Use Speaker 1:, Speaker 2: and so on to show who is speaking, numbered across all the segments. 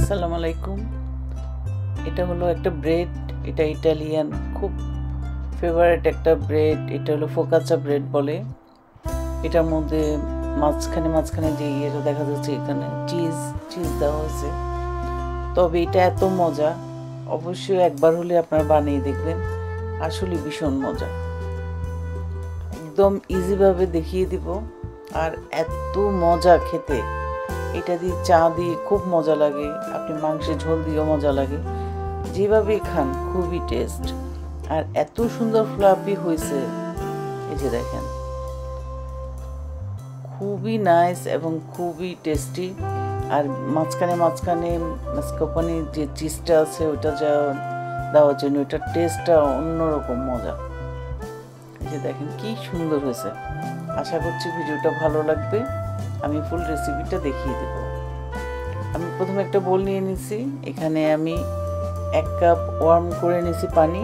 Speaker 1: আসসালামু আলাইকুম। এটা হলো একটা ব্রেড, এটা ইটালিয়ান খুব ফেভারিট একটা ব্রেড। এটা হলো ফোকাচা ব্রেড বলে। এটার মধ্যে মাঝখানে যে ইয়েটা দেখা যাচ্ছে এখানে চিজ দেওয়া হয়েছে। তবে এটা এত মজা, অবশ্যই একবার হলে আপনারা বানিয়ে দেখবেন, আসলে ভীষণ মজা। একদম ইজিভাবে দেখিয়ে দিব, আর এত মজা খেতে। এটা দিয়ে চা দিয়ে খুব মজা লাগে, আপনি মাংসের ঝোল দিয়েও মজা লাগে, যেভাবেই খান খুবই টেস্ট। আর এত সুন্দর ফ্লাফি হয়েছে, এই যে দেখেন, খুবই নাইস এবং খুবই টেস্টি। আর মাঝখানে মাস্কারপোনে যে চিজটা আছে ওটা যা দেওয়ার জন্য ওটার টেস্টটা অন্যরকম মজা। এই যে দেখেন কি সুন্দর হয়েছে। আশা করছি ভিডিওটা ভালো লাগবে। আমি ফুল রেসিপিটা দেখিয়ে দেব। আমি প্রথমে একটা বোল নিয়ে নিছি, এখানে আমি 1 কাপ ওয়ার্ম করে নিছি পানি।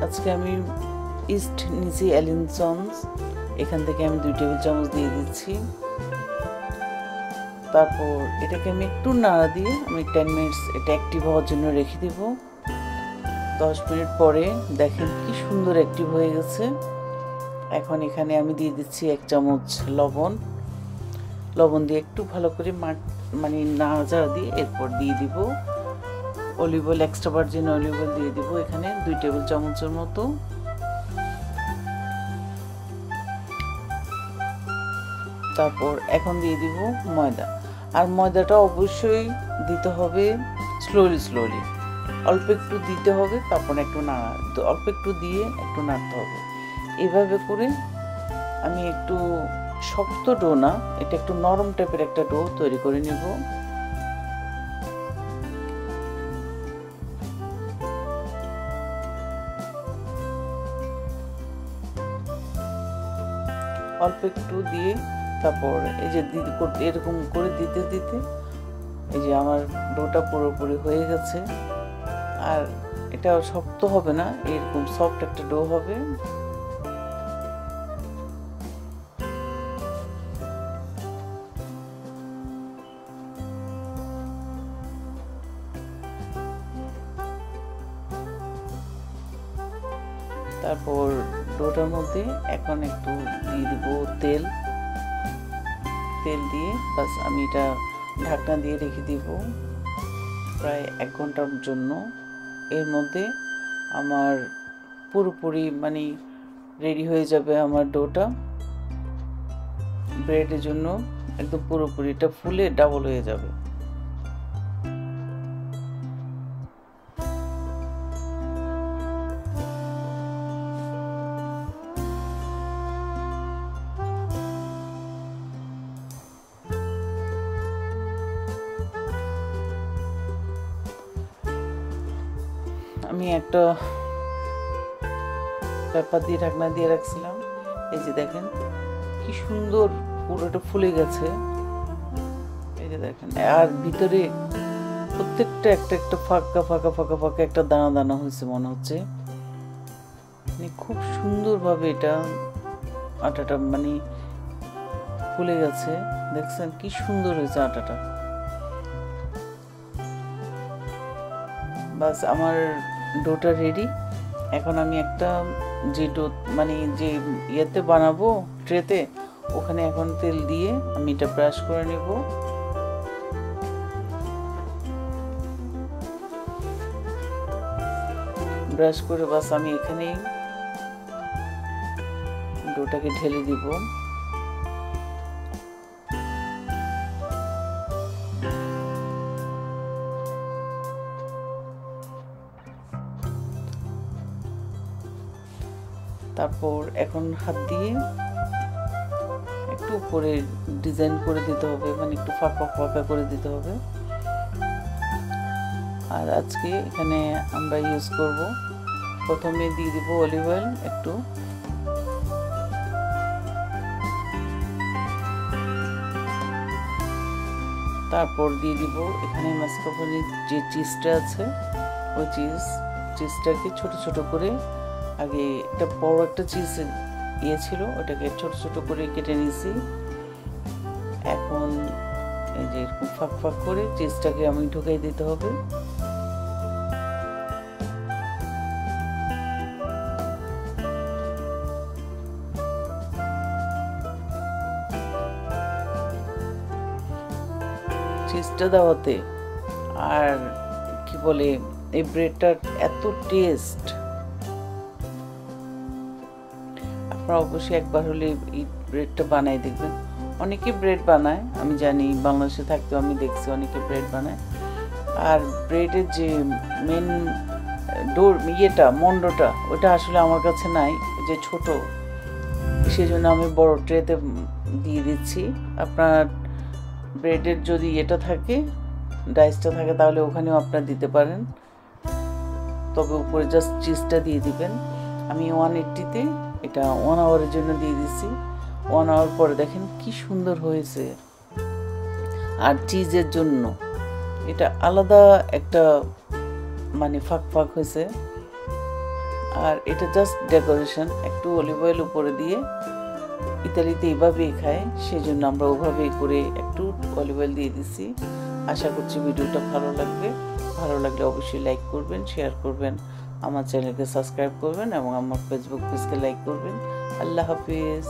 Speaker 1: আজকে আমি ইস্ট নিছি অ্যালিনসন্স, এখান থেকে আমি 2 টেবিল চামচ দিয়ে দিচ্ছি। তারপর এটাকে আমি একটু নাড়া দিয়ে আমি 10 মিনিটস এটা অ্যাক্টিভ হওয়ার জন্য রেখে দিব। 10 মিনিট পরে দেখেন কি সুন্দর অ্যাক্টিভ হয়ে গেছে। এখন এখানে আমি দিয়ে দিচ্ছি 1 চামচ লবণ দিয়ে একটু ভালো করে নাড়াচাড়া দিয়ে এরপর দিয়ে দিব olive oil, extra virgin olive oil দিয়ে দিব এখানে 2 টেবিল চামচের মতো। তারপর এখন দিয়ে দিব ময়দা, আর ময়দাটা অবশ্যই দিতে হবে স্লোলি, অল্প একটু দিতে হবে, তারপর অল্প একটু দিয়ে একটু নাড়তে হবে। এভাবে করে আমি একটু শক্ত ডো না, এটা একটু নরম টাইপের একটা ডো তৈরি করে নেব। অল্প একটু দিয়ে তারপর এই যে এরকম করে দিতে এই যে আমার ডোটা পুরোপুরি হয়ে গেছে। আর এটা শক্ত হবে না, এরকম সফট একটা ডো হবে। তারপর ডোটার মধ্যে এখন একটু দিয়ে দিব তেল দিয়ে বাস আমি এটা ঢাকনা দিয়ে রেখে দিব প্রায় 1 ঘন্টার জন্য। এর মধ্যে আমার পুরোপুরি রেডি হয়ে যাবে আমার ডোটা ব্রেডের জন্য। একদম পুরোপুরি এটা ফুলে ডাবল হয়ে যাবে। আমি একটা পেপার দিয়ে ঢাকনা দিয়ে রাখছিলাম, এই যে দেখেন কি সুন্দর পুরোটা ফুলে গেছে। এই যে দেখেন, আর ভিতরে প্রত্যেকটা একটা ফাঁকা একটা দানা হয়েছে মনে হচ্ছে। খুব সুন্দরভাবে এটা আটাটা ফুলে গেছে। দেখছেন কি সুন্দর হয়েছে আটাটা। বাস আমার ডোটা রেডি। এখন আমি একটা যে যে ইয়েতে বানাবো ট্রেতে, ওখানে এখন তেল দিয়ে আমি এটা ব্রাশ করে নেব। ব্রাশ করে বাস আমি এখানে ডোটাকে ঢেলে দিব। তারপর এখন হাত দিয়ে একটু উপরে ডিজাইন করে দিতে হবে, একটু ফাঁকা করে দিতে হবে। আর আজকে এখানে আমরা ইউজ করব, প্রথমে দিয়ে দিব অলিভ অয়েল একটু, তারপর দিয়ে দিব এখানে মাস্কারপোনের যে চিজটা আছে ওই চিজটাকে ছোট ছোট করে, আগে এটা বড় একটা চিজ ছিল ওটাকে ছোট ছোট করে কেটে নিয়েছি। এখন এই যে এরকম ফাঁক ফাঁক করে চিজটাকে আমি ঢুকাই দিতে হবে। চিজটা দেওয়াতে আর কি বলে এই ব্রেডটার এত টেস্ট, আপনারা অবশ্যই একবার হলে এই ব্রেডটা বানাই দেখবেন। অনেকে ব্রেড বানায়, আমি জানি, বাংলাদেশে থাকতেও আমি দেখছি অনেকে ব্রেড বানায়। আর ব্রেডের যে মেন মন্ডটা ওটা আসলে আমার কাছে নাই, যে ছোট, সেই জন্য আমি বড় ট্রেতে দিয়ে দিচ্ছি। আপনার ব্রেডের যদি এটা থাকে, ডাইসটা থাকে, তাহলে ওখানেও আপনারা দিতে পারেন, তবে উপরে জাস্ট চিজটা দিয়ে দিবেন। আমি 180-তে এটা 1 আওয়ারের জন্য দিয়ে দিচ্ছি। 1 আওয়ার পরে দেখেন কি সুন্দর হয়েছে। আর চিজের জন্য এটা আলাদা একটা মানে ফাঁক ফাঁক হয়েছে। আর এটা জাস্ট ডেকোরেশন, একটু অলিভ অয়েল উপরে দিয়ে, ইতালিতে এইভাবেই খায়, সেই জন্য আমরা ওভাবেই করে একটু অলিভ অয়েল দিয়ে দিচ্ছি। আশা করছি ভিডিওটা ভালো লাগবে। ভালো লাগলে অবশ্যই লাইক করবেন, শেয়ার করবেন, আমার চ্যানেলকে সাবস্ক্রাইব করবেন এবং আমার ফেসবুক পেজকে লাইক করবেন। আল্লাহ হাফিজ।